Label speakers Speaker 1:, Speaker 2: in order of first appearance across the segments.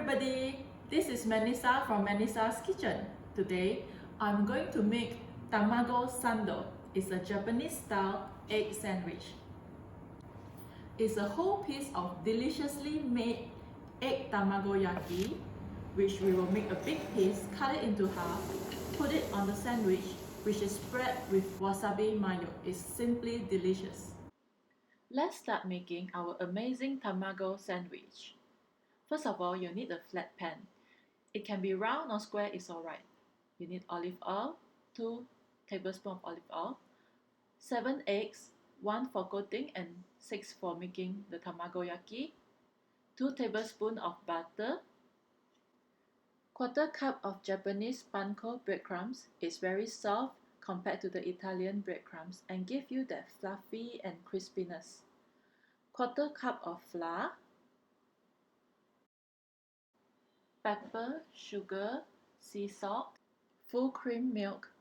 Speaker 1: everybody, this is Manisa from Manisa's Kitchen. Today, I'm going to make Tamago Sando. It's a Japanese-style egg sandwich. It's a whole piece of deliciously made egg tamagoyaki, which we will make a big piece, cut it into half, put it on the sandwich, which is spread with wasabi mayo. It's simply delicious. Let's start making our amazing tamago sandwich. First of all, you need a flat pan. It can be round or square, it's alright. You need olive oil, 2 tablespoons of olive oil, 7 eggs, 1 for coating and 6 for making the tamagoyaki, 2 tablespoons of butter, 1/4 cup of Japanese panko breadcrumbs. It's very soft compared to the Italian breadcrumbs and give you that fluffy and crispiness. 1/4 cup of flour, pepper, sugar, sea salt, full cream milk,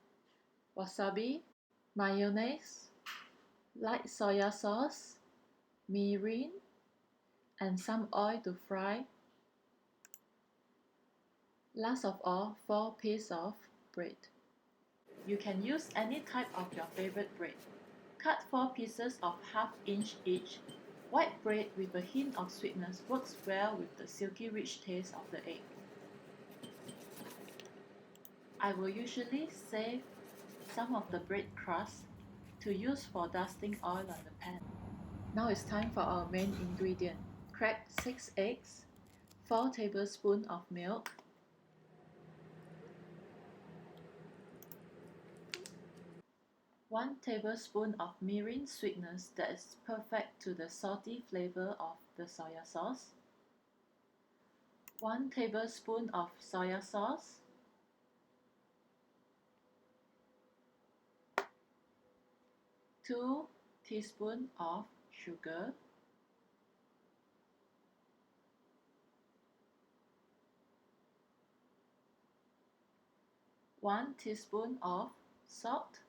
Speaker 1: wasabi, mayonnaise, light soya sauce, mirin, and some oil to fry. Last of all, 4 pieces of bread. You can use any type of your favorite bread. Cut 4 pieces of 1/2 inch each. White bread with a hint of sweetness works well with the silky rich taste of the egg. I will usually save some of the bread crust to use for dusting oil on the pan. Now it's time for our main ingredient. Crack 6 eggs, 4 tablespoons of milk, 1 tablespoon of mirin sweetness that is perfect to the salty flavor of the soya sauce, 1 tablespoon of soya sauce, 2 teaspoons of sugar, 1 teaspoon of salt,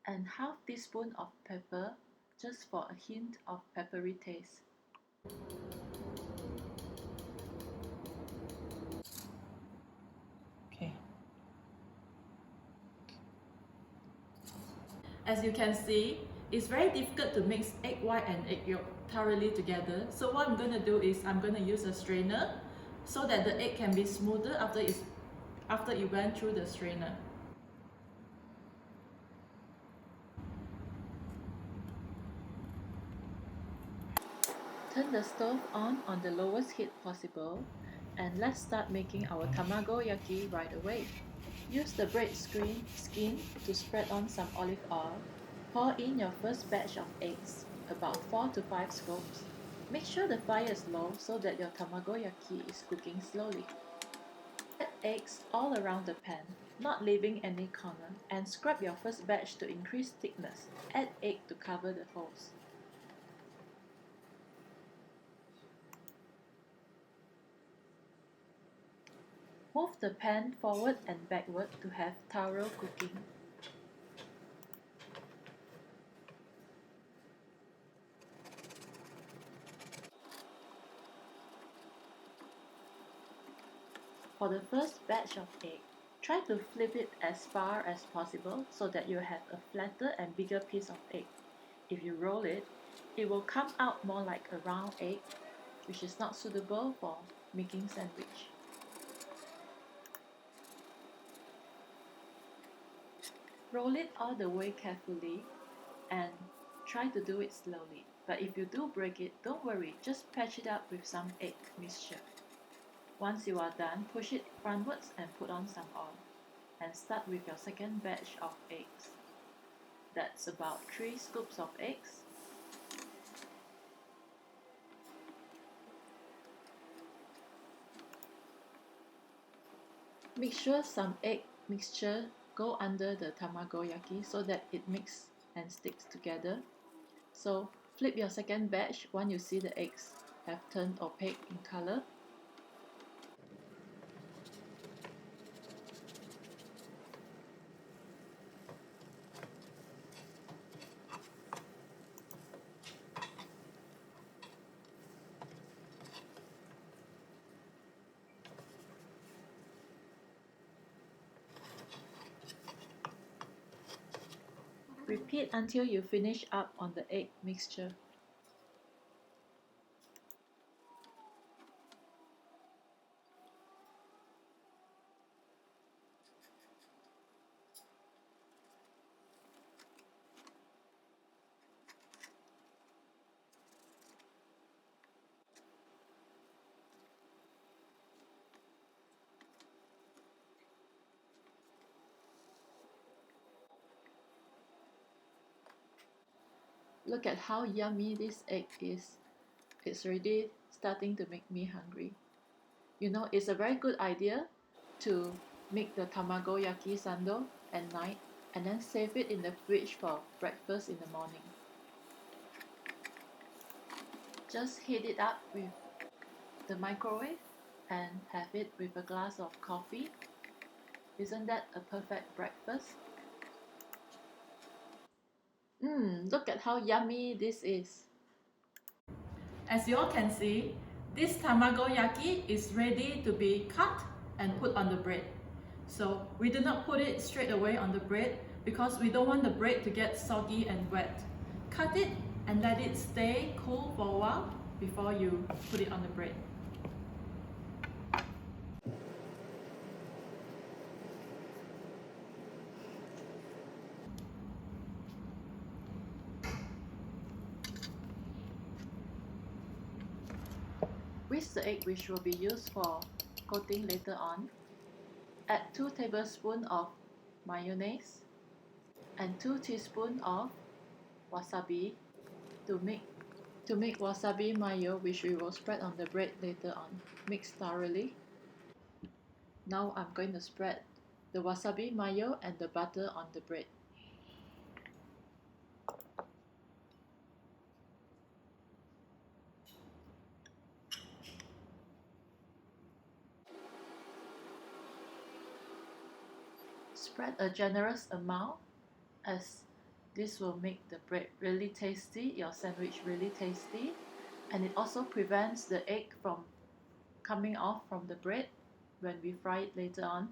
Speaker 1: and 1/2 teaspoon of pepper, just for a hint of peppery taste. Okay. As you can see, it's very difficult to mix egg white and egg yolk thoroughly together. So what I'm going to do is I'm going to use a strainer so that the egg can be smoother after it went through the strainer. Turn the stove on the lowest heat possible, and let's start making our tamagoyaki right away. Use the bread skin to spread on some olive oil. Pour in your first batch of eggs, about 4 to 5 scoops. Make sure the fire is low so that your tamagoyaki is cooking slowly. Add eggs all around the pan, not leaving any corner, and scrub your first batch to increase thickness. Add egg to cover the holes. Move the pan forward and backward to have thorough cooking. For the first batch of egg, try to flip it as far as possible so that you have a flatter and bigger piece of egg. If you roll it, it will come out more like a round egg, which is not suitable for making sandwich. Roll it all the way carefully and try to do it slowly. But if you do break it, don't worry, just patch it up with some egg mixture. Once you are done, push it frontwards and put on some oil. And start with your second batch of eggs. That's about 3 scoops of eggs. Make sure some egg mixture go under the tamagoyaki so that it mixes and sticks together. So flip your second batch when you see the eggs have turned opaque in color. Repeat until you finish up on the egg mixture. Look at how yummy this egg is. It's already starting to make me hungry. You know, it's a very good idea to make the tamagoyaki sando at night and then save it in the fridge for breakfast in the morning. Just heat it up with the microwave and have it with a glass of coffee. Isn't that a perfect breakfast? Look at how yummy this is. As you all can see, this tamagoyaki is ready to be cut and put on the bread. So we do not put it straight away on the bread because we don't want the bread to get soggy and wet. Cut it and let it stay cool for a while before you put it on the bread. Whisk the egg, which will be used for coating later on. Add 2 tablespoons of mayonnaise and 2 teaspoons of wasabi to make wasabi mayo, which we will spread on the bread later on. Mix thoroughly. Now I'm going to spread the wasabi mayo and the butter on the bread. Spread a generous amount, as this will make the bread really tasty, your sandwich really tasty, and it also prevents the egg from coming off from the bread when we fry it later on.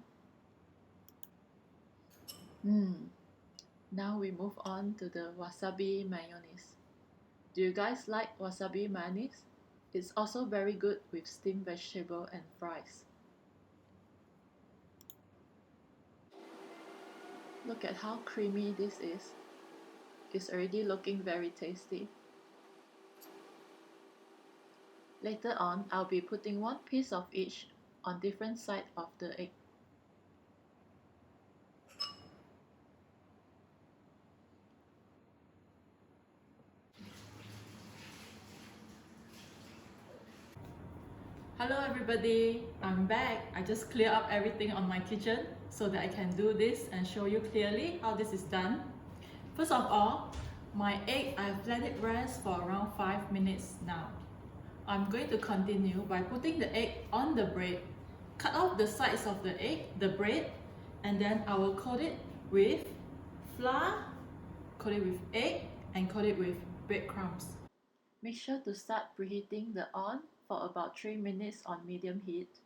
Speaker 1: Now we move on to the wasabi mayonnaise. Do you guys like wasabi mayonnaise? It's also very good with steamed vegetable and fries. Look at how creamy this is. It's already looking very tasty. Later on, I'll be putting 1 piece of each on different sides of the egg. Hello everybody, I'm back. I just clear up everything on my kitchen so that I can do this and show you clearly how this is done. First of all, my egg, I've let it rest for around 5 minutes now. I'm going to continue by putting the egg on the bread. Cut off the sides of the egg, the bread, and then I will coat it with flour, coat it with egg, and coat it with breadcrumbs. Make sure to start preheating the oven for about 3 minutes on medium heat.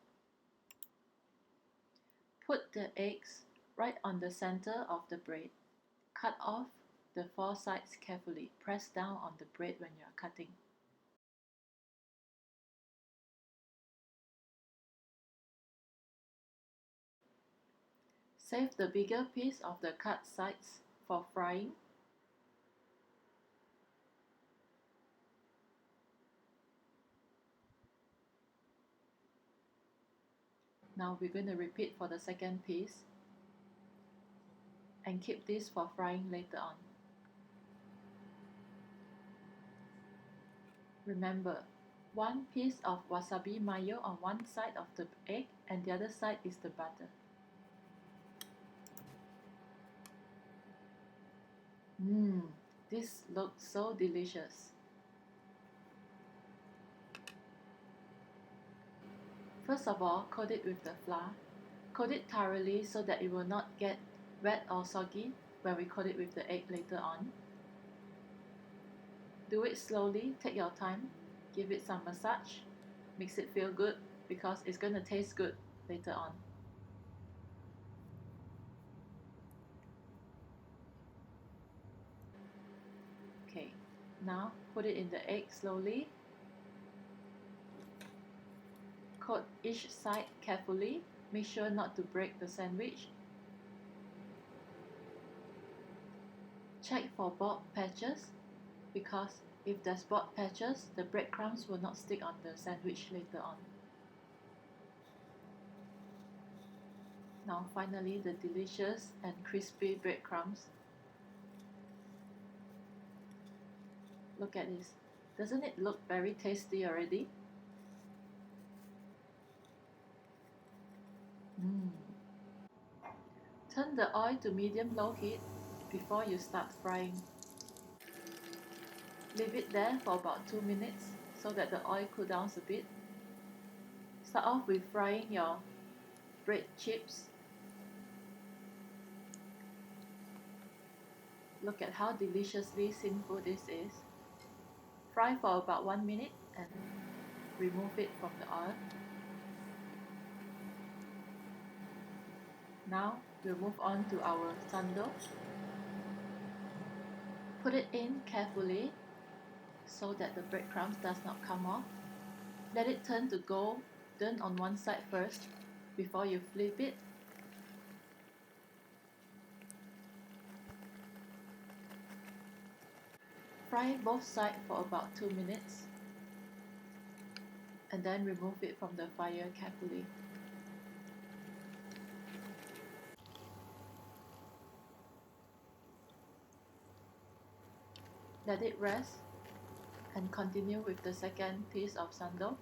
Speaker 1: Put the eggs right on the center of the bread. Cut off the 4 sides carefully. Press down on the bread when you are cutting. Save the bigger piece of the cut sides for frying. Now we're going to repeat for the second piece and keep this for frying later on. Remember, 1 piece of wasabi mayo on one side of the egg and the other side is the butter. This looks so delicious. First of all, coat it with the flour. Coat it thoroughly so that it will not get wet or soggy when we coat it with the egg later on. Do it slowly, take your time, give it some massage, makes it feel good because it's going to taste good later on. Now put it in the egg slowly. Coat each side carefully. Make sure not to break the sandwich. Check for bald patches, because if there's bald patches, the breadcrumbs will not stick on the sandwich later on. Now finally, the delicious and crispy breadcrumbs. Look at this. Doesn't it look very tasty already? Turn the oil to medium-low heat before you start frying. Leave it there for about 2 minutes so that the oil cools down a bit. Start off with frying your bread chips. Look at how deliciously simple this is. Fry for about 1 minute and remove it from the oil. Now we'll move on to our sando. Put it in carefully so that the breadcrumbs does not come off. Let it turn to golden on one side first before you flip it. Fry both sides for about 2 minutes and then remove it from the fire carefully. Let it rest and continue with the second piece of sando.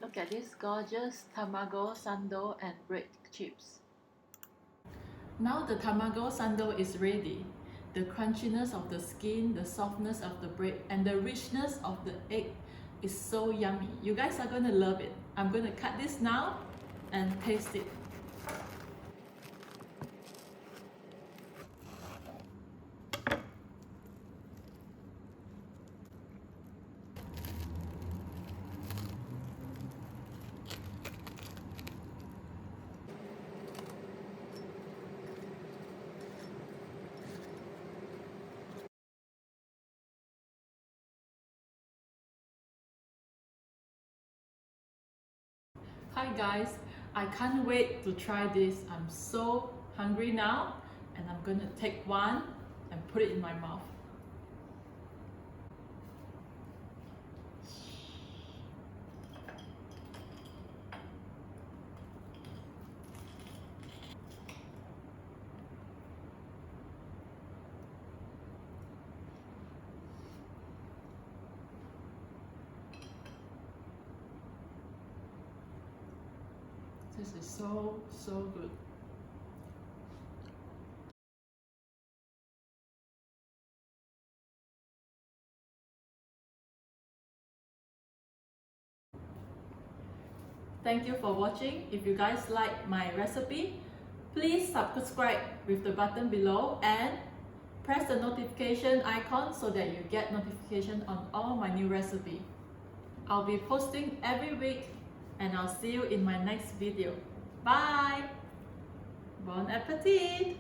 Speaker 1: Look at this gorgeous tamago sando and bread chips. Now the tamago sando is ready. The crunchiness of the skin, the softness of the bread, and the richness of the egg is so yummy. You guys are going to love it. I'm going to cut this now and taste it. Hi guys, I can't wait to try this. I'm so hungry now, and I'm gonna take one and put it in my mouth. This is so good. Thank you for watching. If you guys like my recipe, please subscribe with the button below and press the notification icon so that you get notification on all my new recipe. I'll be posting every week, and I'll see you in my next video. Bye! Bon appetit!